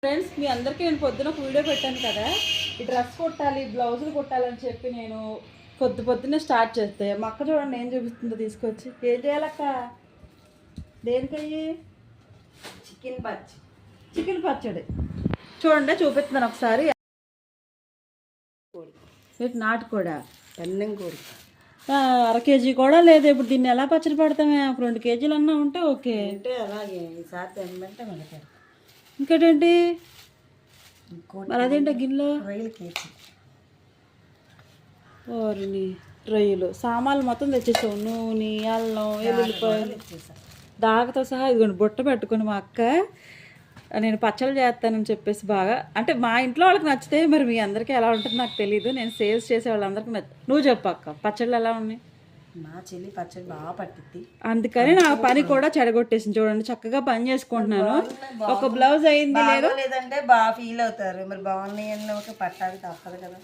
Friends మీ అందరికీ నేను పొద్దున ఒక వీడియో పెట్టాను కదా, ఈ డ్రెస్ కుట్టాలి బ్లౌజులు కుట్టాలని చెప్పి నేను పొద్దున్నే స్టార్ట్ చేస్తే మా అక్క చూడండి ఏం చూపిస్తుందో తీసుకొచ్చి. ఏం చేయాలక్క? దేనికయ్యి? చికెన్ పచ్చడి చూడండి, చూపిస్తున్నాను ఒకసారి. నాటుకోడా అన్నం కోడి 1/2 కేజీ కూడా లేదు. ఇప్పుడు దీన్ని ఎలా పచ్చడి పెడతామే? ఒక 2 కేజీలు అన్నా ఉంటే ఓకే. అంటే అలాగే ఈసారి తెమ్మంటే మనకి. ఇంకేంటి మరి? అదేంటి గిన్నెలో రొయ్యలు కేజీ. ఓరిని రొయ్యలు సామాన్లు మొత్తం తెచ్చేసావు. నూనె, అల్లం, వెల్లుల్లిపాయలు దాగతో సహా ఇదిగోండి బుట్ట పెట్టుకుని మా అక్క నేను పచ్చళ్ళు చేస్తానని చెప్పేసి బాగా, అంటే మా ఇంట్లో వాళ్ళకి నచ్చితే మరి మీ అందరికీ ఎలా ఉంటుంది నాకు తెలియదు. నేను సేల్స్ చేసే వాళ్ళందరికీ నువ్వు చెప్పు అక్క, పచ్చళ్ళు ఎలా ఉన్నాయి? మా చెల్లి పచ్చడి బాగా పట్టిద్ది, అందుకని నా పని కూడా చెడగొట్టేసింది. చూడండి చక్కగా పని చేసుకుంటున్నాను. ఒక బ్లౌజ్ అయింది లేదంటే బాగా ఫీల్ అవుతారు. మరి బాగున్నాయి అన్న ఒక పట్టాలి తప్పదు కదా.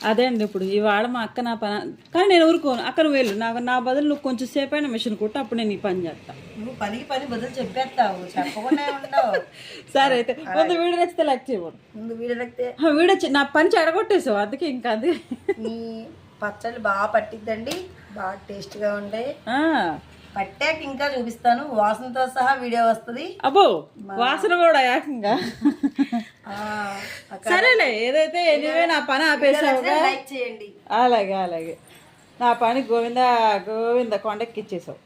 అదే అండి, ఇప్పుడు ఇవాళ మా అక్క నా పని, కానీ నేను ఊరుకోను. అక్క నువ్వు వెళ్ళు, నా బదులు నువ్వు కొంచెం సేపు అయినా మిషన్ కుట్టు, అప్పుడు నేను ఈ పని చేస్తాను. నువ్వు పని బదులు చెప్పేస్తావు, చెప్పకుండా ఉండవు. సరే అయితే ముందు వీడియో నచ్చితే లైక్ చేయకూడదు. ముందు వీడియో నచ్చితే వీడియో నా పని చెడగొట్టేసావు, అందుకే ఇంకా అది. మీ పచ్చళ్ళు బాగా పట్టిద్దండి, బాగా టేస్ట్గా ఉంటాయి. పట్టాక ఇంకా చూపిస్తాను, వాసనతో సహా వీడియో వస్తుంది. అబ్బో వాసన కూడా ఏకంగా. సరేలే ఏదైతే ఎనివే నా పని ఆపేసావుగా, లైక్ చేయండి. అలాగే నా పని గోవింద కొండెక్కిచ్చేసావు.